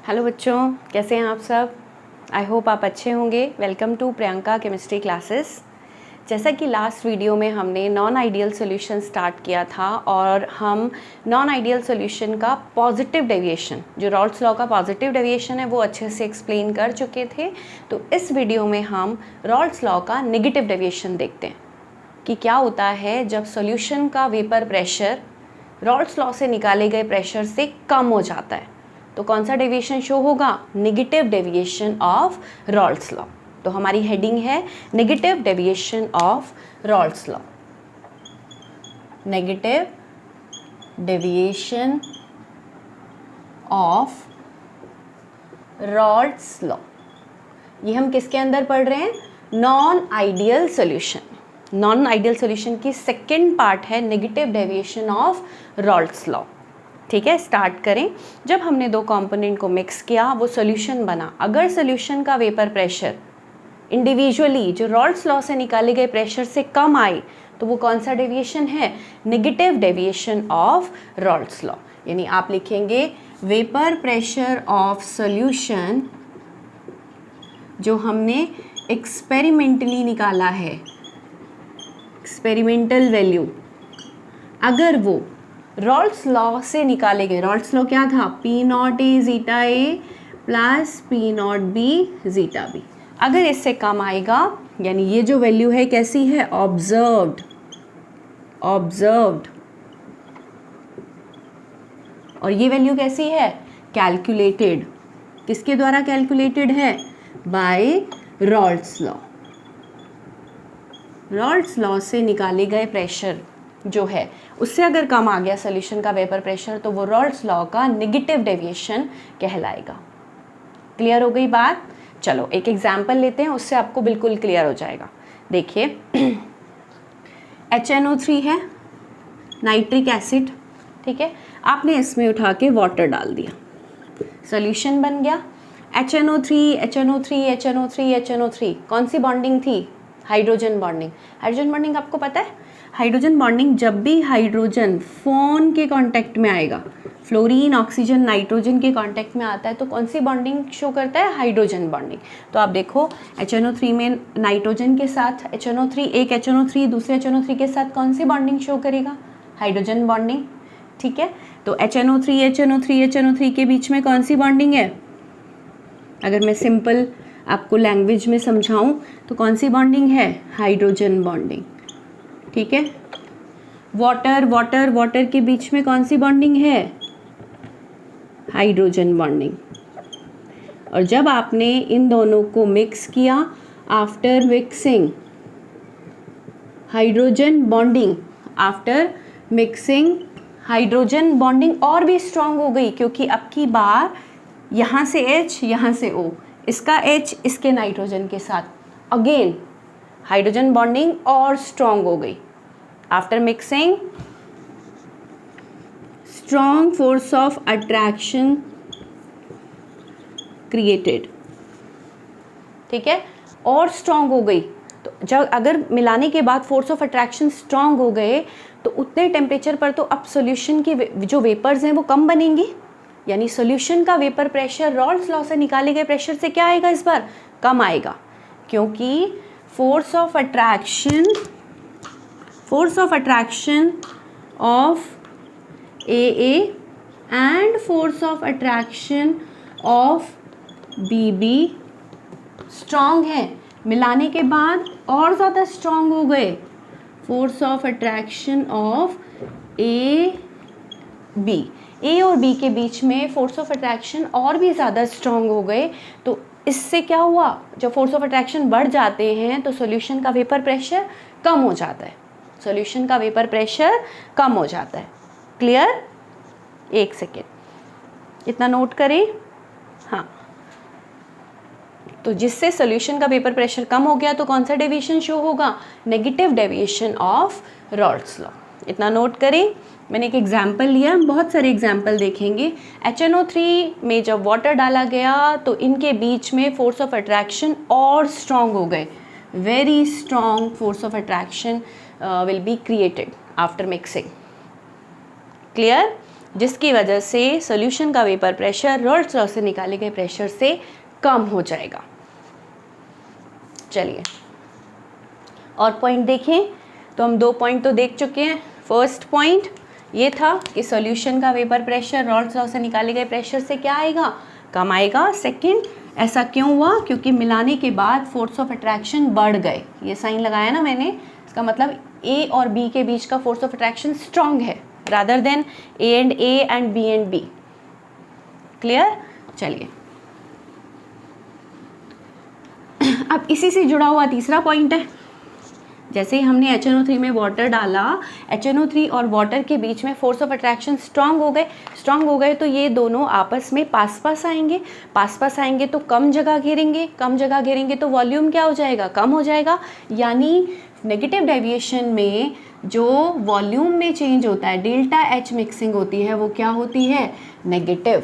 Hello बच्चों, कैसे हैं आप सब। आई होप आप अच्छे होंगे। Welcome to Priyanka chemistry classes. जैसा कि लास्ट वीडियो में हमने नॉन आइडियल सॉल्यूशन स्टार्ट किया था और हम नॉन आइडियल सॉल्यूशन का पॉजिटिव डेविएशन, जो रॉल्स लॉ का पॉजिटिव डेविएशन है, वो अच्छे से एक्सप्लेन कर चुके थे। तो इस वीडियो में हम रॉल्स लॉ का नेगेटिव डेविएशन देखते हैं कि क्या होता है जब सॉल्यूशन का वेपर प्रेशर रॉल्स लॉ से निकाले गए प्रेशर से कम हो जाता है। तो कौन सा डेविएशन शो होगा? Negative deviation of Rawls law. तो हमारी हेडिंग है negative deviation of Rawls law. Negative deviation of Rawls law. ये हम किसके अंदर पढ़ रहे हैं? Non ideal solution. Non ideal solution की सेकेंड पार्ट है negative deviation of Rawls law. ठीक है, स्टार्ट करें। जब हमने दो कंपोनेंट को मिक्स किया, वो सॉल्यूशन बना। अगर सॉल्यूशन का वेपर प्रेशर इंडिविजुअली जो रॉल्स लॉ से निकाले गए प्रेशर से कम आए, तो वो कौन सा डेविएशन है? Negative deviation of Rawls law. यानी आप लिखेंगे वेपर प्रेशर ऑफ सॉल्यूशन जो हमने एक्सपेरिमेंटली निकाला है, एक्सपेरिमेंटल वैल्यू, अगर वो रॉल्स लॉ से निकाले गए, रॉल्स लॉ क्या था? P naught A zeta A plus P naught B zeta B, अगर इससे कम आएगा, यानी ये जो वैल्यू है कैसी है? ऑब्जर्व्ड। ऑब्जर्व्ड। और ये वैल्यू कैसी है? कैलकुलेटेड। किसके द्वारा कैलकुलेटेड है? By Raoult's law. Raoult's law से निकाले गए प्रेशर जो है उससे अगर कम आ गया सॉल्यूशन का वेपर प्रेशर, तो वो रॉल्स लॉ का नेगेटिव डेविएशन कहलाएगा। क्लियर हो गई बात? चलो एक एग्जांपल लेते हैं, उससे आपको बिल्कुल क्लियर हो जाएगा। देखिए HNO3 है, नाइट्रिक एसिड, ठीक है। आपने इसमें उठा के वाटर डाल दिया, सॉल्यूशन बन गया। HNO3 कौन सी बॉन्डिंग थी? Hydrogen bonding. हाइड्रोजन बॉन्डिंग आपको पता है? हाइड्रोजन बॉन्डिंग, जब भी हाइड्रोजन फोन के कांटेक्ट में आएगा, फ्लोरीन ऑक्सीजन नाइट्रोजन के कांटेक्ट में आता है, तो कौन सी बॉन्डिंग शो करता है? Hydrogen bonding. तो आप देखो HNO3 में नाइट्रोजन के साथ HNO3, एक HNO3 दूसरे HNO3 के साथ कौन सी बॉन्डिंग शो करेगा? हाइड्रोजन बॉन्डिंग, ठीक है। तो HNO3 के बीच में कौन सी बॉन्डिंग है? अगर मैं सिंपल आपको लैंग्वेज में समझाऊं तो कौन सी बॉन्डिंग है? हाइड्रोजन बॉन्डिंग, ठीक है। वाटर के बीच में कौन सी बॉन्डिंग है? Hydrogen bonding. और जब आपने इन दोनों को मिक्स किया, after mixing hydrogen bonding, after mixing hydrogen bonding और भी स्ट्रांग हो गई, क्योंकि अब की बार यहाँ से H, यहाँ से O, इसका H इसके नाइट्रोजन के साथ, अगेन हाइड्रोजन बॉन्डिंग और स्ट्रांग हो गई। After mixing strong force of attraction created, ठीक है, और स्ट्रॉन्ग हो गई। तो जब अगर मिलाने के बाद फोर्स ऑफ अट्रैक्शन स्ट्रॉन्ग हो गए, तो उतने टेम्परेचर पर तो अब सॉल्यूशन की जो वेपर्स हैं वो कम बनेंगी, यानी सॉल्यूशन का वेपर प्रेशर रॉल्स लॉ से निकाले गए प्रेशर से क्या आएगा? इस बार कम आएगा, क्योंकि force of attraction of AA and force of attraction of BB strong है। मिलाने के बाद और ज़्यादा स्ट्रॉन्ग हो गए। Force of attraction of AB, A और B के बीच में फोर्स ऑफ अट्रैक्शन और भी ज़्यादा स्ट्रॉन्ग हो गए। तो इससे क्या हुआ? जब फोर्स ऑफ अट्रैक्शन बढ़ जाते हैं तो सॉल्यूशन का वेपर प्रेशर कम हो जाता है। सॉल्यूशन का वेपर प्रेशर कम हो जाता है। क्लियर? एक सेकेंड इतना नोट करें। हाँ, तो जिससे सॉल्यूशन का वेपर प्रेशर कम हो गया, तो कौन सा डेविएशन शो होगा? Negative deviation of Rawls law. इतना नोट करें। मैंने एक एग्जाम्पल लिया, हम बहुत सारे एग्जाम्पल देखेंगे। HNO3 में जब वाटर डाला गया तो इनके बीच में फोर्स ऑफ अट्रैक्शन और स्ट्रॉन्ग हो गए। Very strong force of attraction will be created after mixing. Clear? जिसकी वजह से सॉल्यूशन का वेपर प्रेशर रॉल्स लॉ से निकाले गए प्रेशर से कम हो जाएगा। चलिए और पॉइंट देखें तो हम 2 पॉइंट तो देख चुके हैं। फर्स्ट पॉइंट ये था कि सॉल्यूशन का वेपर प्रेशर रॉल्स लॉ से निकाले गए प्रेशर से क्या आएगा, कम आएगा। सेकंड, ऐसा क्यों हुआ, क्योंकि मिलाने के बाद फोर्स ऑफ अट्रैक्शन बढ़ गए। ये साइन लगाया ना मैंने, इसका मतलब ए और बी के बीच का फोर्स ऑफ अट्रैक्शन स्ट्रॉन्ग है rather than A and B and B. Clear. चलिए अब इसी से जुड़ा हुआ तीसरा पॉइंट है, जैसे ही हमने HNO3 में वाटर डाला, HNO3 और वाटर के बीच में फोर्स ऑफ अट्रैक्शन स्ट्रांग हो गए तो ये दोनों आपस में पास आएंगे तो कम जगह घेरेंगे तो वॉल्यूम क्या हो जाएगा, कम हो जाएगा। यानी नेगेटिव डेविएशन में जो वॉल्यूम में चेंज होता है, डेल्टा H मिक्सिंग होती है, वो क्या होती है, नेगेटिव।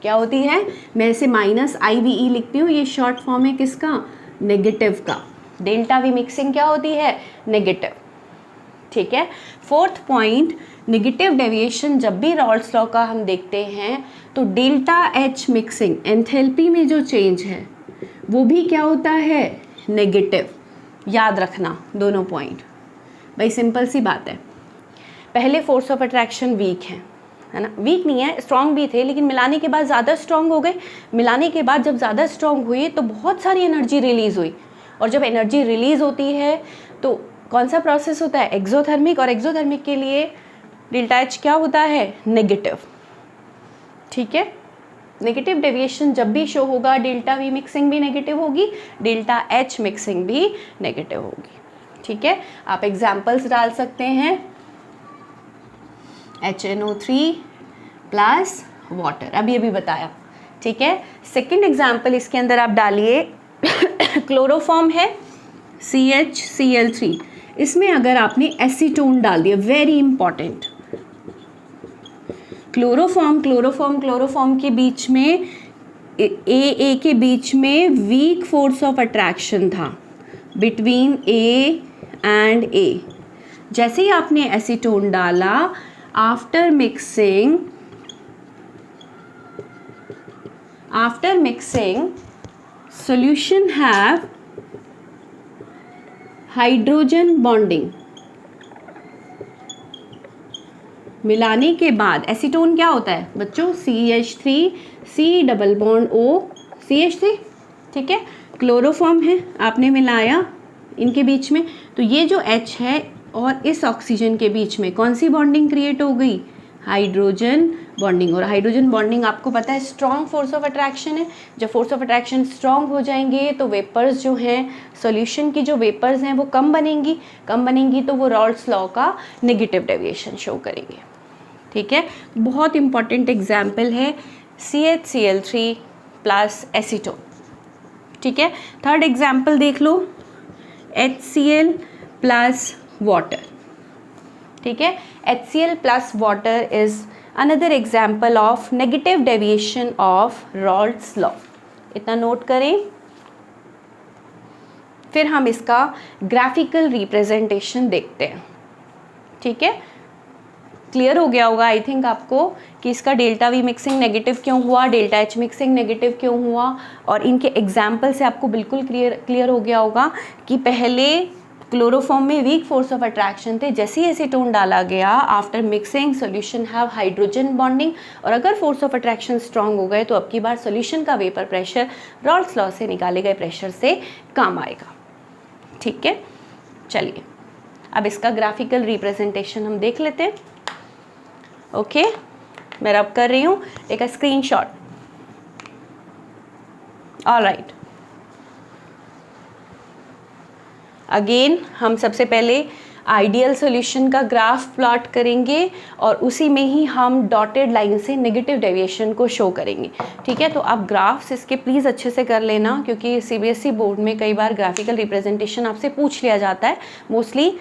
क्या होती है, मैं इसे -IVE लिखती हूँ, ये शॉर्ट फॉर्म है किसका, नेगेटिव का। डेल्टा वी मिक्सिंग क्या होती है, नेगेटिव। ठीक है। फोर्थ पॉइंट, नेगेटिव डेविएशन जब भी रॉल्स लॉ का हम देखते हैं तो डेल्टा H मिक्सिंग, एंथैल्पी में जो चेंज है वो भी क्या होता है, नेगेटिव। याद रखना दोनों पॉइंट, भाई सिंपल सी बात है। पहले फोर्स ऑफ अट्रैक्शन वीक है ना, वीक नहीं है, स्ट्रॉन्ग भी थे, लेकिन मिलाने के बाद ज़्यादा स्ट्रॉन्ग हो गए। मिलाने के बाद जब ज़्यादा स्ट्रॉन्ग हुए तो बहुत सारी एनर्जी रिलीज़ हुई, और जब एनर्जी रिलीज़ होती है तो कौन सा प्रोसेस होता है, एक्सोथर्मिक, और एक्सोथर्मिक के लिए डेल्टा H क्या होता है, नेगेटिव। ठीक है। नेगेटिव डेविएशन जब भी शो होगा, डेल्टा V मिक्सिंग भी नेगेटिव होगी, डेल्टा H मिक्सिंग भी नेगेटिव होगी। ठीक है। आप एग्जाम्पल्स डाल सकते हैं, HNO3 प्लस वाटर, अभी बताया। ठीक है। सेकेंड एग्जाम्पल इसके अंदर आप डालिए, क्लोरोफॉर्म है CHCl3, इसमें अगर आपने एसीटोन डाल दिया, वेरी इंपॉर्टेंट, क्लोरोफॉर्म के बीच में ए के बीच में वीक फोर्स ऑफ अट्रैक्शन था बिटवीन ए एंड ए। जैसे ही आपने एसीटोन डाला, after mixing solution have hydrogen bonding. मिलाने के बाद एसीटोन क्या होता है बच्चों, CH3 C double bond O CH3। ठीक है। क्लोरोफॉर्म है, आपने मिलाया इनके बीच में, तो ये जो H है और इस ऑक्सीजन के बीच में कौन सी बॉन्डिंग क्रिएट हो गई, हाइड्रोजन बॉन्डिंग। और हाइड्रोजन बॉन्डिंग आपको पता है स्ट्रॉन्ग फोर्स ऑफ अट्रैक्शन है। जब फोर्स ऑफ अट्रैक्शन स्ट्रॉन्ग हो जाएंगे तो वेपर्स जो हैं, सॉल्यूशन की जो वेपर्स हैं वो कम बनेंगी तो वो रॉल्स लॉ का नेगेटिव डेविएशन शो करेंगे। ठीक है। बहुत इंपॉर्टेंट एग्जाम्पल है CHCl3 प्लस एसीटोन। ठीक है। थर्ड एग्जाम्पल देख लो, HCl प्लस वाटर। ठीक है। HCl plus water is another example of negative deviation of Rawls law. इतना नोट करें। फिर हम इसका ग्राफिकल रिप्रेजेंटेशन देखते हैं। ठीक है। क्लियर हो गया होगा आई थिंक आपको कि इसका डेल्टा वी मिक्सिंग नेगेटिव क्यों हुआ, डेल्टा एच मिक्सिंग नेगेटिव क्यों हुआ, और इनके एग्जाम्पल से आपको बिल्कुल क्लियर हो गया होगा कि पहले क्लोरोफॉर्म में वीक फोर्स ऑफ अट्रैक्शन थे, जैसे ही एसीटोन डाला गया after mixing solution have hydrogen bonding, और अगर फोर्स ऑफ अट्रैक्शन स्ट्रांग हो गए तो अब की बार सॉल्यूशन का वेपर प्रेशर रॉल्स लॉ से निकाले गए प्रेशर से कम आएगा। ठीक है। चलिए अब इसका ग्राफिकल रिप्रेजेंटेशन हम देख लेते हैं। ओके, मैं रब कर रही हूँ, take a screenshot. Alright, again हम सबसे पहले आइडियल सॉल्यूशन का ग्राफ प्लॉट करेंगे और उसी में ही हम डॉटेड लाइन से नेगेटिव डेविएशन को शो करेंगे। ठीक है। तो आप ग्राफ्स इसके प्लीज़ अच्छे से कर लेना, क्योंकि CBSE बोर्ड में कई बार ग्राफिकल रिप्रेजेंटेशन आपसे पूछ लिया जाता है, मोस्टली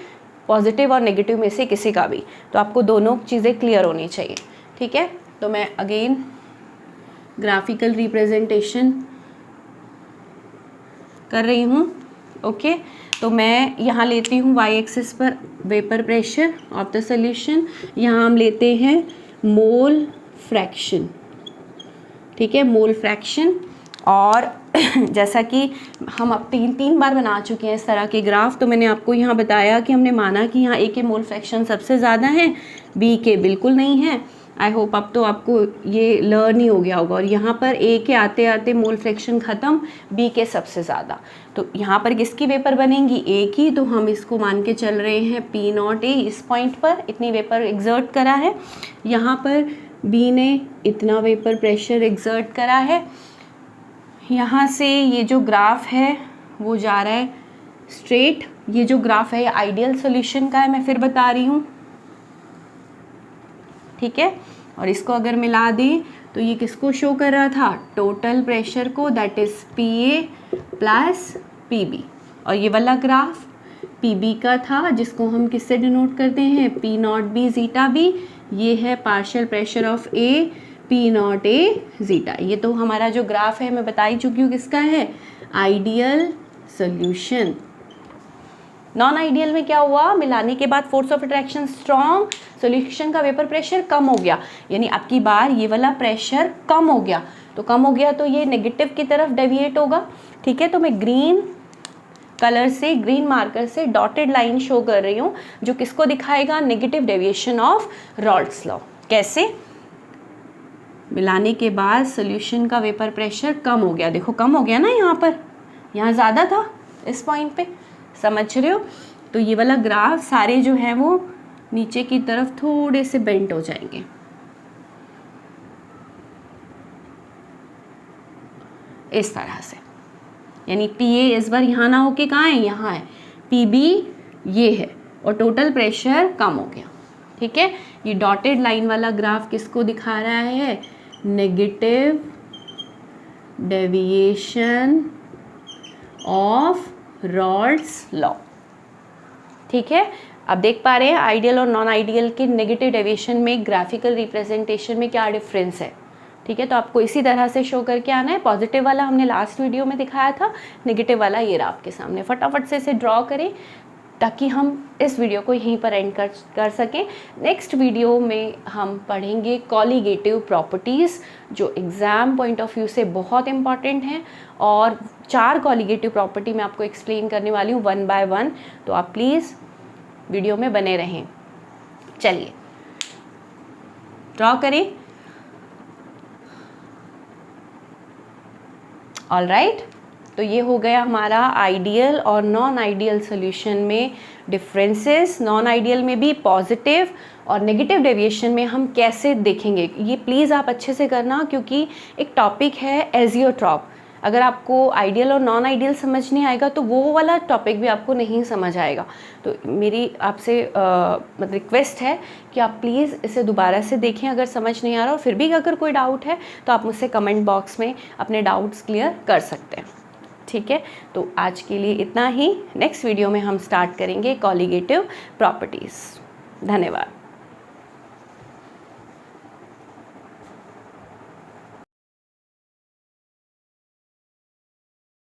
पॉजिटिव और नेगेटिव में से किसी का भी, तो आपको दोनों चीज़ें क्लियर होनी चाहिए। ठीक है। तो मैं अगेन ग्राफिकल रिप्रेजेंटेशन कर रही हूँ। ओके, तो मैं यहाँ लेती हूँ y एक्सिस पर vapour pressure of the solution, यहाँ हम लेते हैं मोल फ्रैक्शन, ठीक है, मोल फ्रैक्शन। और जैसा कि हम अब तीन बार बना चुके हैं इस तरह के ग्राफ, तो मैंने आपको यहाँ बताया कि हमने माना कि यहाँ ए के मोल फ्रैक्शन सबसे ज़्यादा हैं, बी के बिल्कुल नहीं हैं। आई होप अब तो आपको ये लर्न ही हो गया होगा। और यहाँ पर ए के आते आते मोल फ्रैक्शन ख़त्म, बी के सबसे ज़्यादा। तो यहाँ पर किसकी वेपर बनेंगी, ए की, तो हम इसको मान के चल रहे हैं पी नॉट ए इस पॉइंट पर इतनी वेपर एग्जर्ट करा है, यहाँ पर बी ने इतना वेपर प्रेशर एग्जर्ट करा है। यहाँ से ये जो ग्राफ है वो जा रहा है स्ट्रेट। ये जो ग्राफ है ये आइडियल सॉल्यूशन का है, मैं फिर बता रही हूँ, ठीक है। और इसको अगर मिला दें तो ये किसको शो कर रहा था, टोटल प्रेशर को, that is P A plus P B. और ये वाला ग्राफ पी बी का था, जिसको हम किससे डिनोट करते हैं, P naught B zeta B. ये है partial pressure of A, P naught A zeta. ये तो हमारा जो ग्राफ है मैं बता ही चुकी हूँ किसका है, आइडियल सॉल्यूशन। नॉन आइडियल में क्या हुआ, मिलाने के बाद force of attraction strong, solution का वेपर प्रेशर कम हो गया, यानी आपकी बार ये वाला प्रेशर कम हो गया। तो कम हो गया तो ये नेगेटिव की तरफ डेविएट होगा, ठीक है। तो मैं ग्रीन कलर से, ग्रीन मार्कर से डॉटेड लाइन शो कर रही हूँ, जो किसको दिखाएगा, नेगेटिव डेविएशन ऑफ रॉल्ट्स लॉ। कैसे, मिलाने के बाद सॉल्यूशन का वेपर प्रेशर कम हो गया, देखो कम हो गया ना, यहाँ पर, यहाँ ज़्यादा था इस पॉइंट पे, समझ रहे हो। तो ये वाला ग्राफ सारे जो है वो नीचे की तरफ थोड़े से बेंट हो जाएंगे, इस तरह से, यानी पी ए इस बार यहाँ ना होके कहाँ है, यहाँ है, पी बी ये है, और टोटल प्रेशर कम हो गया, ठीक है। ये डॉटेड लाइन वाला ग्राफ किसको दिखा रहा है, नेगेटिव डेविएशन ऑफ रॉल्ट्स लॉ, ठीक है। अब देख पा रहे हैं आइडियल और नॉन आइडियल के नेगेटिव डेविएशन में ग्राफिकल रिप्रेजेंटेशन में क्या डिफरेंस है, ठीक है। तो आपको इसी तरह से शो करके आना है। पॉजिटिव वाला हमने लास्ट वीडियो में दिखाया था, नेगेटिव वाला ये रहा आपके सामने। फटाफट से इसे ड्रॉ करें ताकि हम इस वीडियो को यहीं पर एंड कर सकें। नेक्स्ट वीडियो में हम पढ़ेंगे कॉलीगेटिव प्रॉपर्टीज़, जो एग्ज़ाम पॉइंट ऑफ व्यू से बहुत इंपॉर्टेंट हैं, और 4 कॉलीगेटिव प्रॉपर्टी मैं आपको एक्सप्लेन करने वाली हूँ 1 बाय 1। तो आप प्लीज़ वीडियो में बने रहें। चलिए ड्रॉ करें। ऑल राइट, तो ये हो गया हमारा आइडियल और नॉन आइडियल सॉल्यूशन में डिफरेंसेस। नॉन आइडियल में भी पॉजिटिव और नेगेटिव डेविएशन में हम कैसे देखेंगे, ये प्लीज़ आप अच्छे से करना, क्योंकि एक टॉपिक है एजियोट्रॉप। अगर आपको आइडियल और नॉन आइडियल समझ नहीं आएगा तो वो वाला टॉपिक भी आपको नहीं समझ आएगा। तो मेरी आपसे मतलब रिक्वेस्ट है कि आप प्लीज़ इसे दोबारा से देखें अगर समझ नहीं आ रहा, और फिर भी अगर कोई डाउट है तो आप मुझसे कमेंट बॉक्स में अपने डाउट्स क्लियर कर सकते हैं, ठीक है। तो आज के लिए इतना ही। नेक्स्ट वीडियो में हम स्टार्ट करेंगे कॉलीगेटिव प्रॉपर्टीज़। धन्यवाद।